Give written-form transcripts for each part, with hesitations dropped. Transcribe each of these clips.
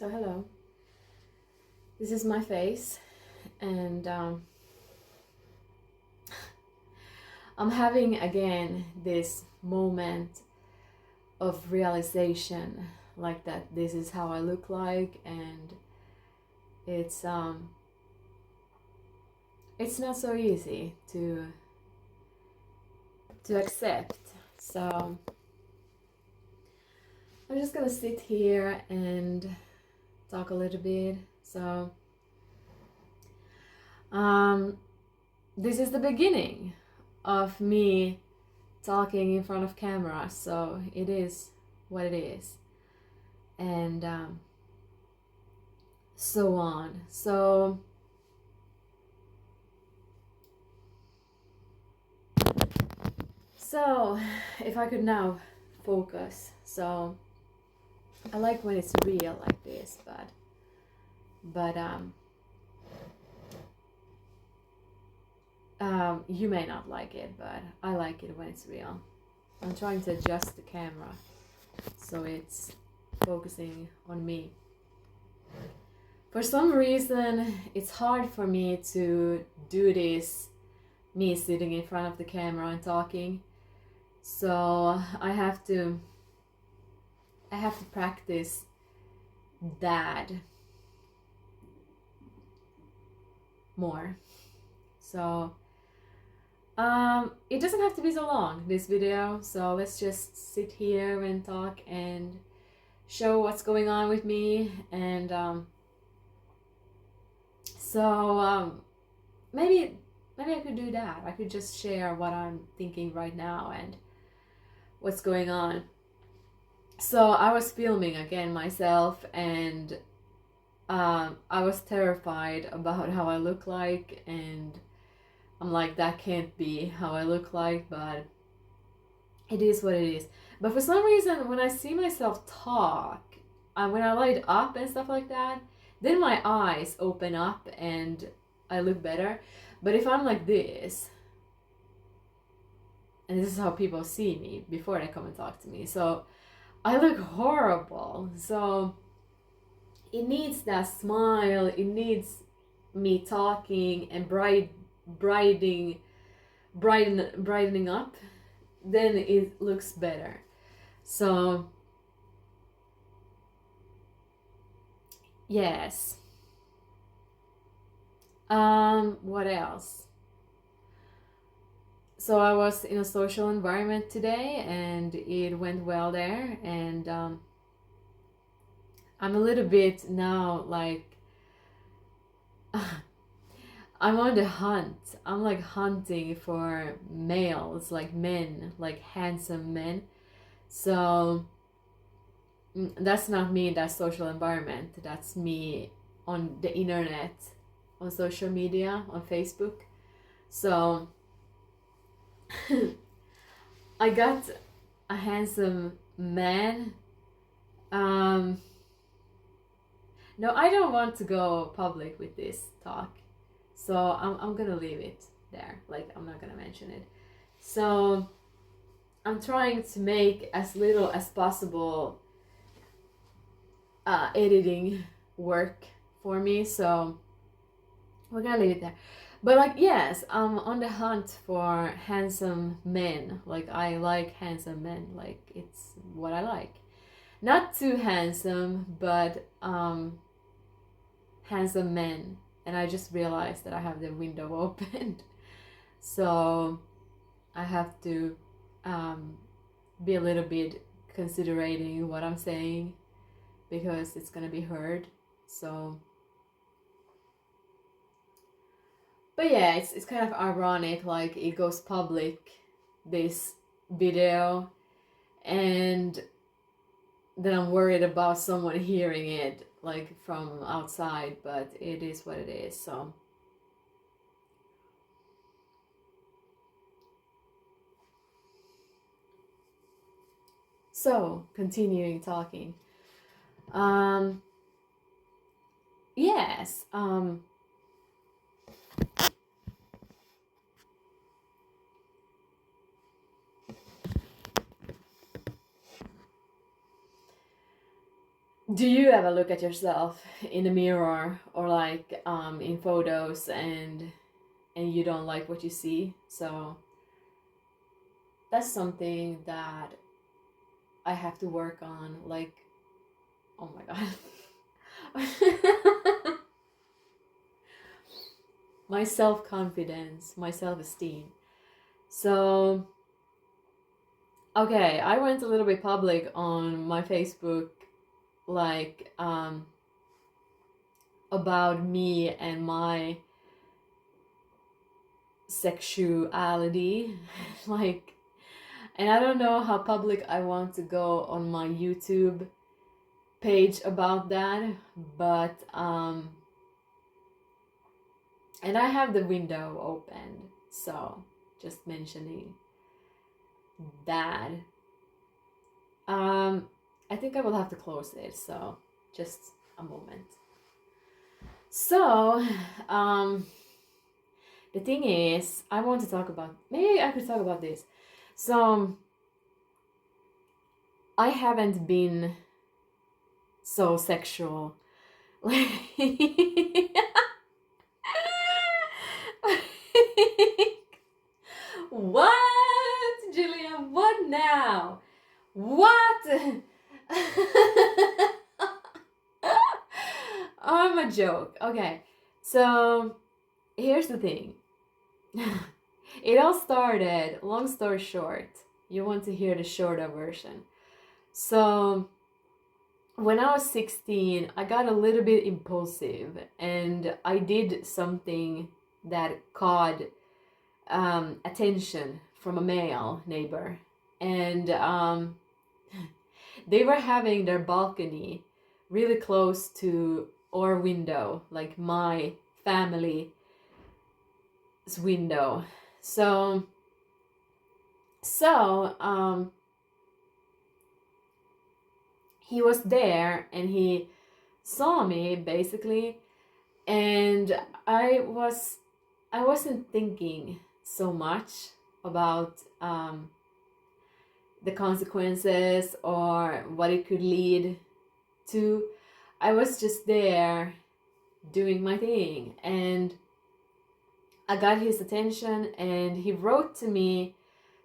So hello, this is my face, and I'm having again this moment of realization, like that this is how I look like, and it's it's not so easy to accept. So I'm just gonna sit here and talk a little bit. So this is the beginning of me talking in front of camera, so it is what it is, and so on. So if I could now focus. So I like when it's real like this, but you may not like it, but I like it when it's real. I'm trying to adjust the camera so it's focusing on me. For some reason, it's hard for me to do this, me sitting in front of the camera and talking. So I have to practice that more. So it doesn't have to be so long, this video, so let's just sit here and talk and show what's going on with me. And maybe I could do that. I could just share what I'm thinking right now and what's going on. So I was filming again myself, and I was terrified about how I look like, and I'm like, that can't be how I look like, but it is what it is. But for some reason, when I see myself talk, when I light up and stuff like that, then my eyes open up and I look better. But if I'm like this, and this is how people see me before they come and talk to me, so I look horrible. So it needs that smile, it needs me talking and brightening up, then it looks better. So yes. What else? So I was in a social environment today and it went well there, and I'm a little bit now like I'm on the hunt. I'm like hunting for males, like men, like handsome men. So that's not me in that social environment. That's me on the internet, on social media, on Facebook. So I got a handsome man. No, I don't want to go public with this talk. So I'm gonna leave it there. Like, I'm not gonna mention it. So I'm trying to make as little as possible editing work for me. So we're gonna leave it there. But like, yes, I'm on the hunt for handsome men. Like, I like handsome men. Like, it's what I like. Not too handsome, but handsome men. And I just realized that I have the window opened. So I have to be a little bit considering what I'm saying, because it's gonna be heard. So, but yeah, it's kind of ironic, like it goes public, this video, and then I'm worried about someone hearing it like from outside, but it is what it is. So continuing talking. Yes. do you ever look at yourself in the mirror or like in photos and you don't like what you see? So that's something that I have to work on. Like, oh my god. My self-confidence, my self-esteem. So, okay, I went a little bit public on my Facebook, like, about me and my sexuality. Like, and I don't know how public I want to go on my YouTube page about that, but, and I have the window open, so just mentioning that. I think I will have to close it, so just a moment. So, the thing is, I want to talk about, maybe I could talk about this. So, I haven't been so sexual. Like, what, Julian? What now? What? I'm a joke. Okay, so here's the thing. It all started, long story short, you want to hear the shorter version. So, when I was 16, I got a little bit impulsive and I did something that caught attention from a male neighbor. And they were having their balcony really close to our window, like my family's window. So he was there and he saw me basically, and I wasn't thinking so much about the consequences or what it could lead to. I was just there doing my thing, and I got his attention, and he wrote to me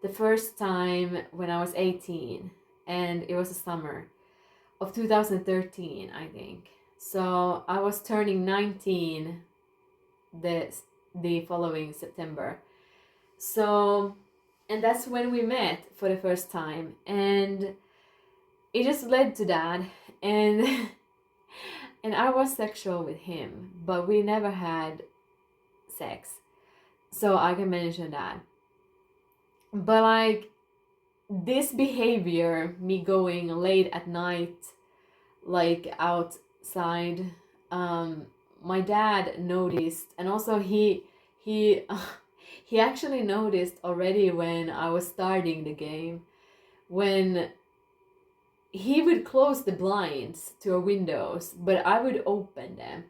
the first time when I was 18, and it was the summer of 2013, I think. So I was turning 19 the following September. So, and that's when we met for the first time, and it just led to that. And and I was sexual with him, but we never had sex, so I can mention that. But like, this behavior, me going late at night, like outside, my dad noticed, and also he he actually noticed already when I was starting the game, when he would close the blinds to our windows, but I would open them.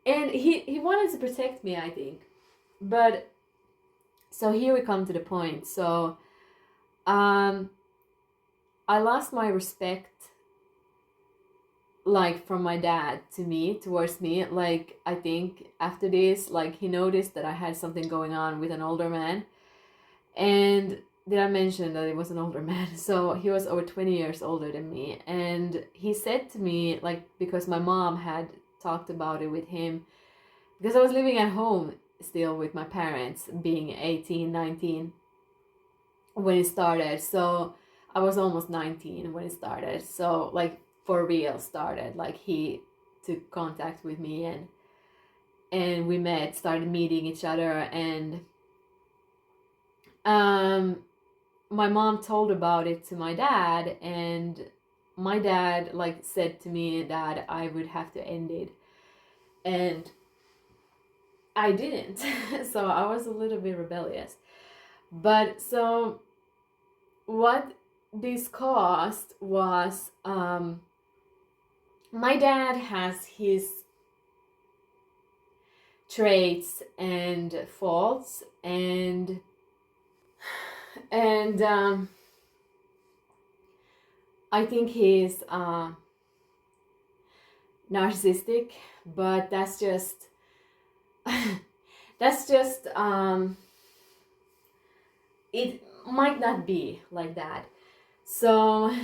And he wanted to protect me, I think. But so here we come to the point. So I lost my respect, like, from my dad to me, towards me. Like, I think after this, like, he noticed that I had something going on with an older man. And did I mention that it was an older man? So he was over 20 years older than me, and he said to me, like, because my mom had talked about it with him, because I was living at home still with my parents, being 18, 19 when it started. So I was almost 19 when it started. So, like, for real started. Like, he took contact with me, and we met, started meeting each other, and my mom told about it to my dad, and my dad, like, said to me that I would have to end it, and I didn't. So I was a little bit rebellious. But so what this caused was, my dad has his traits and faults, and I think he's narcissistic, but that's just that's just it might not be like that. So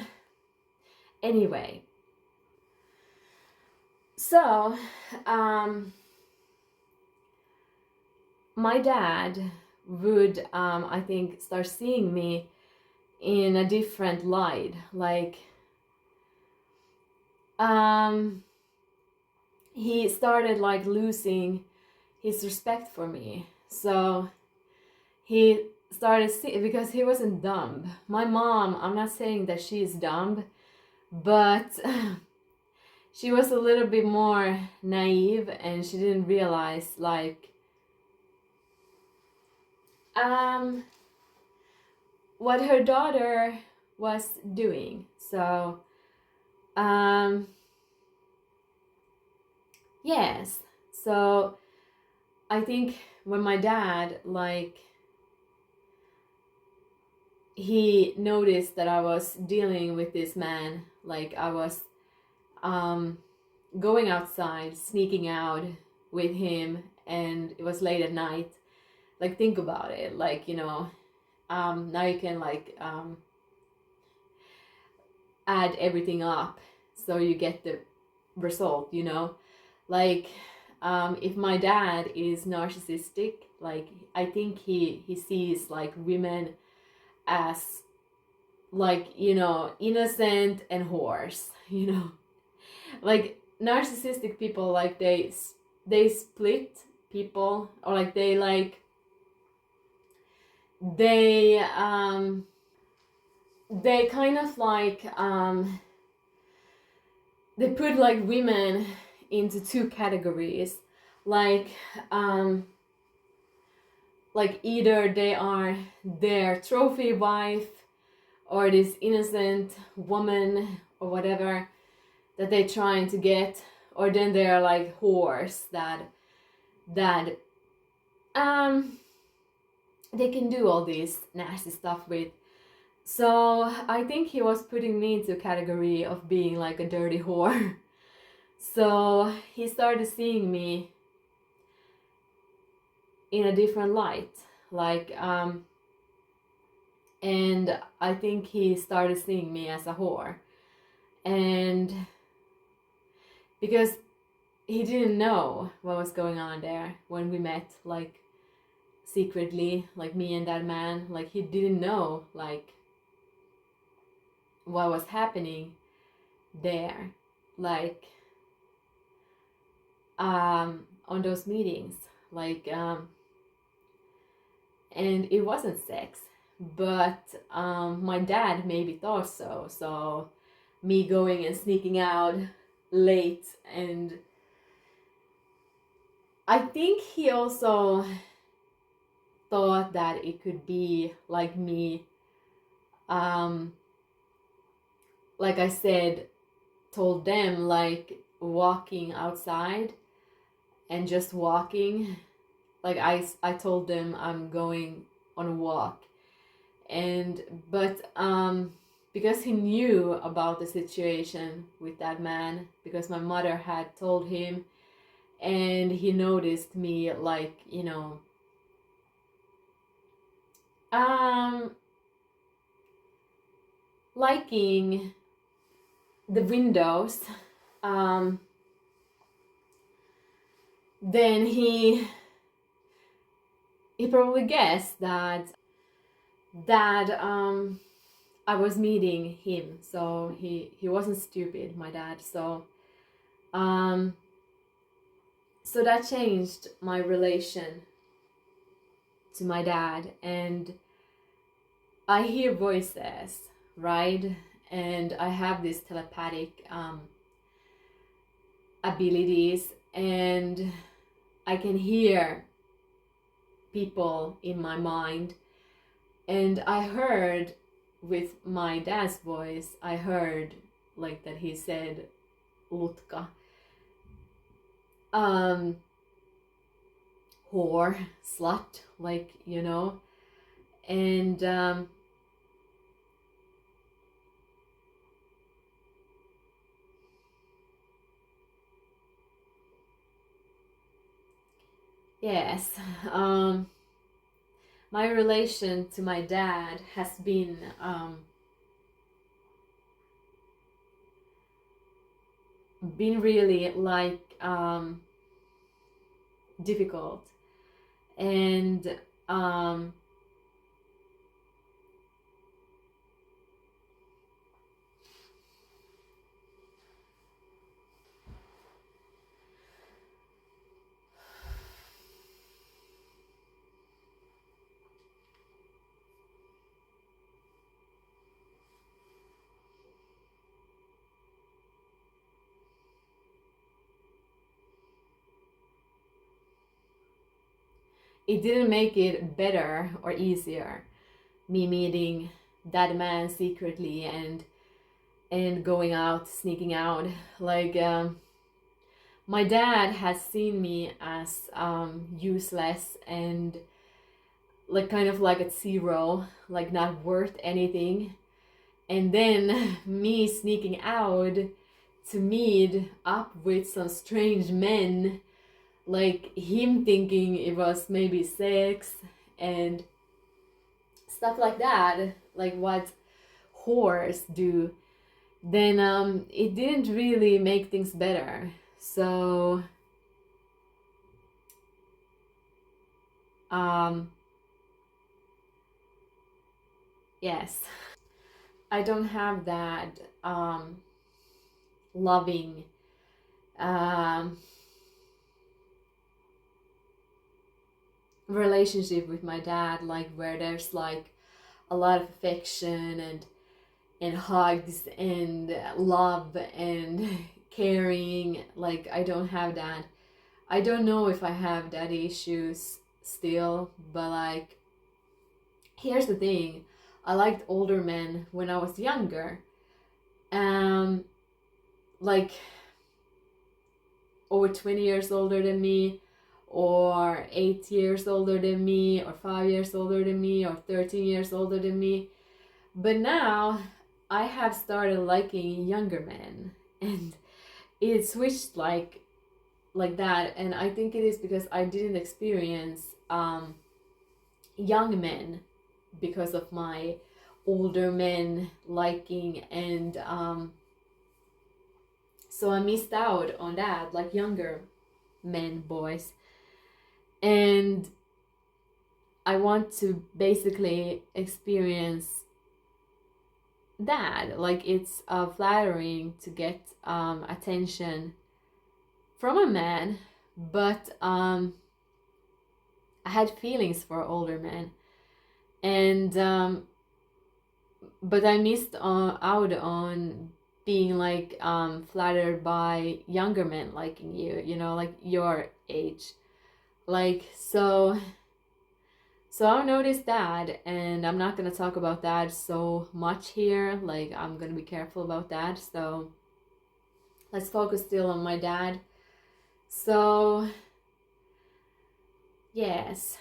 anyway, so my dad would I think start seeing me in a different light, like he started like losing his respect for me. So he started because he wasn't dumb. My mom, I'm not saying that she is dumb, but she was a little bit more naive, and she didn't realize like what her daughter was doing. So yes, so I think when my dad like he noticed that I was dealing with this man, like I was going outside, sneaking out with him, and it was late at night. Like, think about it, like, you know, now you can like add everything up so you get the result, you know, like if my dad is narcissistic, like I think he sees like women as like, you know, innocent and whores, you know, like narcissistic people, like they split people, or like they they kind of like they put like women into two categories, like either they are their trophy wife or this innocent woman or whatever that they're trying to get, or then they're like whores that they can do all this nasty stuff with. So I think he was putting me into a category of being like a dirty whore. So he started seeing me in a different light, like and I think he started seeing me as a whore. And because he didn't know what was going on there when we met, like secretly, like me and that man, like he didn't know like what was happening there, like on those meetings, like and it wasn't sex, but my dad maybe thought so. So me going and sneaking out late, and I think he also thought that it could be like me, like I said, told them like walking outside and just walking, like I told them I'm going on a walk, and but because he knew about the situation with that man, because my mother had told him, and he noticed me like, you know, liking the windows, then he probably guessed that I was meeting him. So he wasn't stupid, my dad. So so that changed my relation to my dad. And I hear voices, right? And I have these telepathic abilities, and I can hear people in my mind. And I heard with my dad's voice, I heard like that he said Lutka, whore, slut, like, you know. And Yes. um my relation to my dad has been really like difficult, and um it didn't make it better or easier, me meeting that man secretly and going out, sneaking out. Like, my dad has seen me as useless and like kind of like at zero, like not worth anything. And then me sneaking out to meet up with some strange men, like him thinking it was maybe sex and stuff like that, like what whores do, then it didn't really make things better. So um yes, I don't have that loving um relationship with my dad, like where there's like a lot of affection and hugs and love and caring. Like, I don't have that. I don't know if I have daddy issues still, but like, here's the thing. I liked older men when I was younger. Um, like over 20 years older than me, or 8 years older than me, or 5 years older than me, or 13 years older than me. But now I have started liking younger men, and it switched like that. And I think it is because I didn't experience young men because of my older men liking, and so I missed out on that, like younger men, boys. And I want to basically experience that. Like, it's flattering to get attention from a man, but I had feelings for older men, and but I missed out on being like flattered by younger men liking you, you know, like your age. Like, so I've noticed that, and I'm not gonna talk about that so much here. Like, I'm gonna be careful about that. So let's focus still on my dad. So yes,